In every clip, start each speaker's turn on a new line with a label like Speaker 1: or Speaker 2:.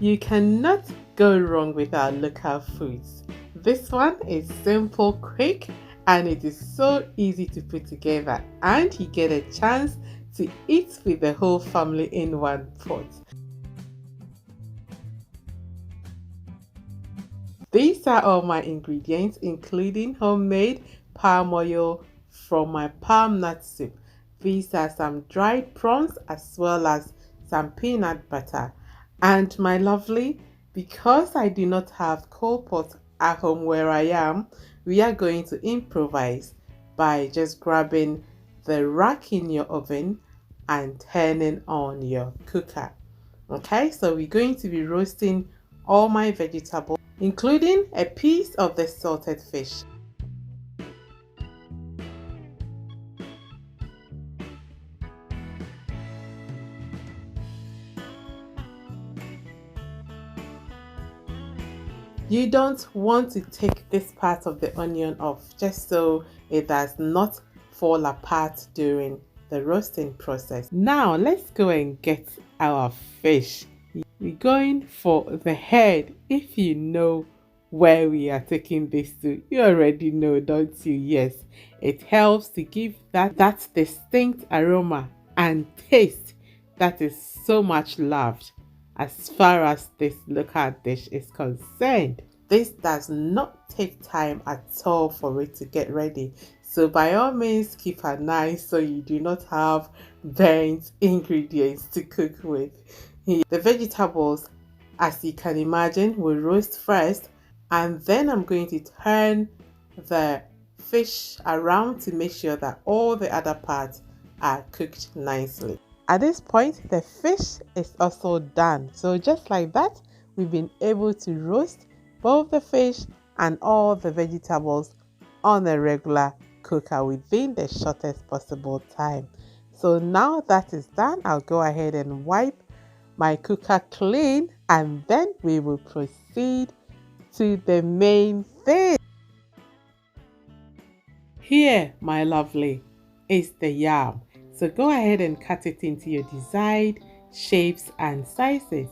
Speaker 1: You cannot go wrong with our local foods. This one is simple, quick, and it is so easy to put together, and you get a chance to eat with the whole family in one pot. These are all my ingredients, including homemade palm oil from my palm nut soup. These are some dried prawns as well as some peanut butter. And my lovely, because I do not have coal pot at home where I am, we are going to improvise by just grabbing the rack in your oven and turning on your cooker. Okay, so we're going to be roasting all my vegetables, including a piece of the salted fish. You don't want to take this part of the onion off just so it does not fall apart during the roasting process. Now let's go and get our fish. We're going for the head. If you know where we are taking this to, you already know, don't you? Yes, it helps to give that distinct aroma and taste that is so much loved as far as this local dish is concerned. This does not take time at all for it to get ready, so by all means keep an eye so you do not have burnt ingredients to cook with. The vegetables, as you can imagine, will roast first, and then I'm going to turn the fish around to make sure that all the other parts are cooked nicely. At this point, the fish is also done. So just like that, we've been able to roast both the fish and all the vegetables on a regular cooker within the shortest possible time. So now that is done, I'll go ahead and wipe my cooker clean, and then we will proceed to the main thing. Here, my lovely, is the yam. So go ahead and cut it into your desired shapes and sizes.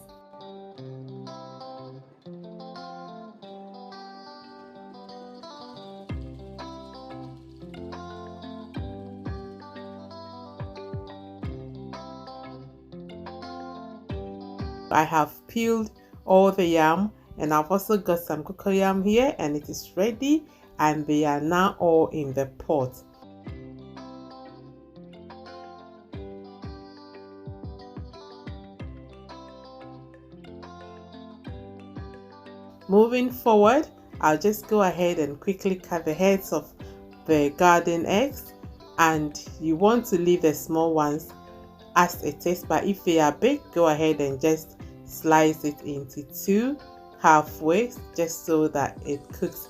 Speaker 1: I have peeled all the yam, and I've also got some cocoyam here, and it is ready, and they are now all in the pot. Moving forward, I'll just go ahead and quickly cut the heads of the garden eggs, and you want to leave the small ones as it is, but if they are big, go ahead and just slice it into two halfway just so that it cooks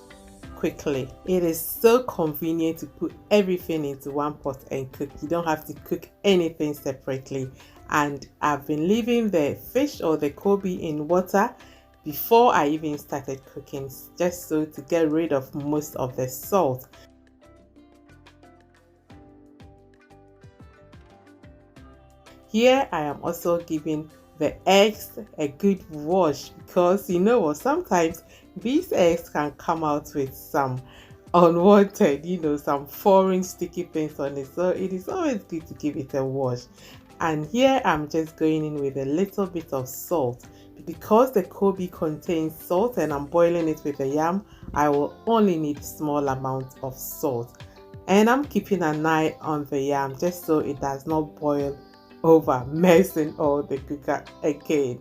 Speaker 1: quickly. It is so convenient to put everything into one pot and cook. You don't have to cook anything separately. And I've been leaving the fish or the Koobi in water before I even started cooking, just so to get rid of most of the salt. Here I am also giving the eggs a good wash, because you know what, sometimes these eggs can come out with some unwanted, some foreign sticky things on it, so it is always good to give it a wash. And here I'm just going in with a little bit of salt. Because the Koobi contains salt and I'm boiling it with the yam, I will only need a small amount of salt. And I'm keeping an eye on the yam just so it does not boil over, messing all the cooker again.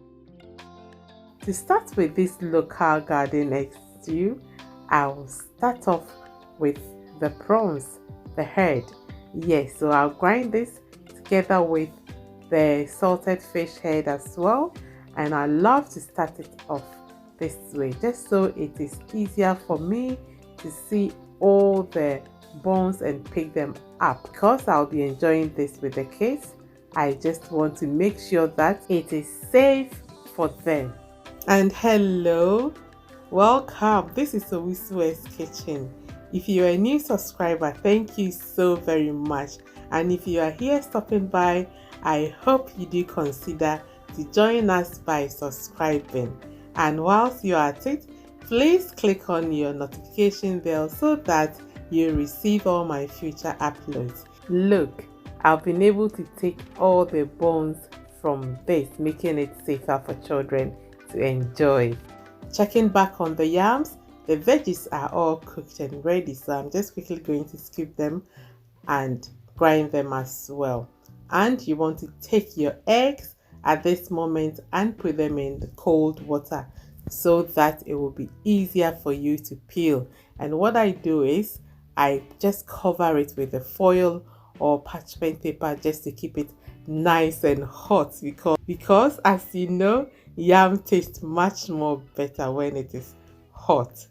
Speaker 1: To start with this local garden egg stew, I will start off with the prawns, the head. Yes, so I'll grind this together with the salted fish head as well, and I love to start it off this way just so it is easier for me to see all the bones and pick them up. Because I'll be enjoying this with the kids, I just want to make sure that it is safe for them. And hello, welcome. This is Owusu's Kitchen. If you are a new subscriber, thank you so very much. And if you are here stopping by, I hope you do consider to join us by subscribing. And whilst you're at it, please click on your notification bell so that you receive all my future uploads. Look, I've been able to take all the bones from this, making it safer for children to enjoy. Checking back on the yams, the veggies are all cooked and ready, so I'm just quickly going to skip them and grind them as well. And you want to take your eggs at this moment and put them in the cold water so that it will be easier for you to peel. And what I do is I just cover it with a foil or parchment paper just to keep it nice and hot, because as you know, yam tastes much more better when it is hot.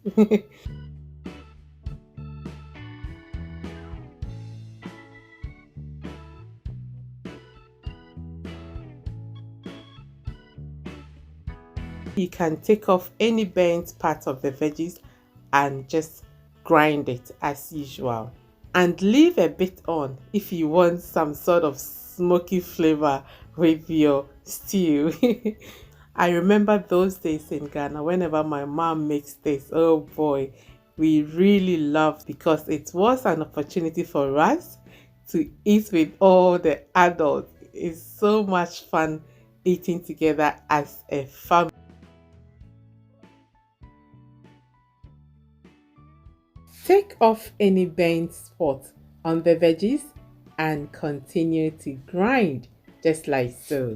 Speaker 1: You can take off any burnt part of the veggies and just grind it as usual, and leave a bit on if you want some sort of smoky flavor with your stew. I remember those days in Ghana, whenever my mom makes this, oh boy, we really loved, because it was an opportunity for us to eat with all the adults. It's so much fun eating together as a family. Take off any burnt spot on the veggies and continue to grind just like so.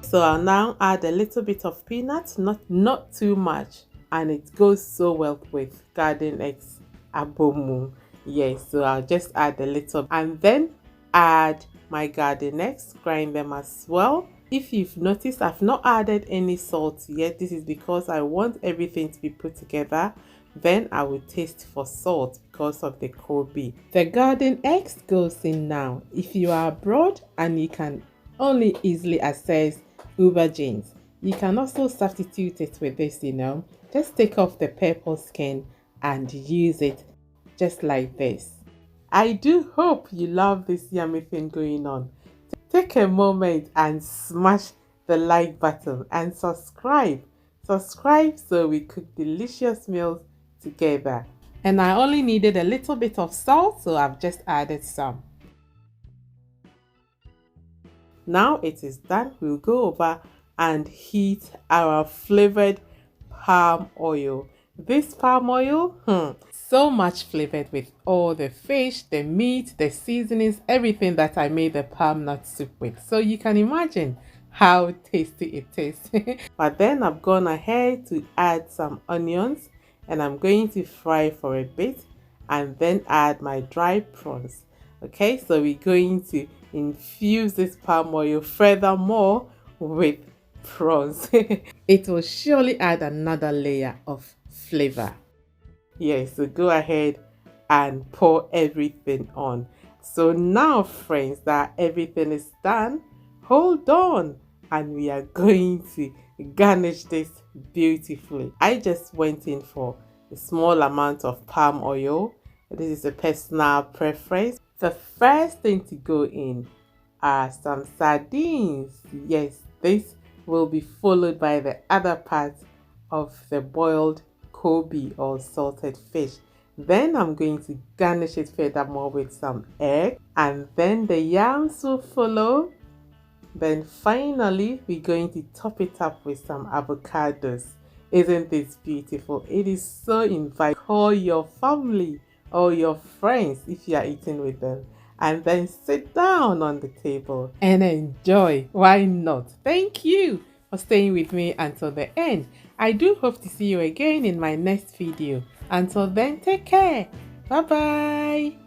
Speaker 1: So I'll now add a little bit of peanuts, not too much, and it goes so well with garden eggs abomu. Yes, so I'll just add a little and then add my garden eggs, grind them as well. If you've noticed, I've not added any salt yet. This is because I want everything to be put together. Then I will taste for salt because of the Koobi. The garden eggs goes in now. If you are abroad and you can only easily access Aubergines, you can also substitute it with this, Just take off the purple skin and use it just like this. I do hope you love this yummy thing going on. Take a moment and smash the like button and subscribe. Subscribe so we cook delicious meals together. And I only needed a little bit of salt, so I've just added some. Now it is done. We'll go over and heat our flavored palm oil. This palm oil, so much flavored with all the fish, the meat, the seasonings, everything that I made the palm nut soup with. So you can imagine how tasty it tastes. But then I've gone ahead to add some onions and I'm going to fry for a bit and then add my dry prawns. Okay, so we're going to infuse this palm oil furthermore with prawns. It will surely add another layer of flavor. Yes, so go ahead and pour everything on. So now, friends, that everything is done, hold on, and we are going to garnish this beautifully. I just went in for a small amount of palm oil. This is a personal preference. The first thing to go in are some sardines. Yes, this will be followed by the other part of the boiled Koobi or salted fish. Then I'm going to garnish it furthermore with some egg, and then the yams will follow. Then finally we're going to top it up with some avocados. Isn't this beautiful? It is so inviting. Call your family or your friends if you are eating with them, and then sit down on the table and enjoy. Why not? Thank you for staying with me until the end. I do hope to see you again in my next video. Until then, take care. Bye bye.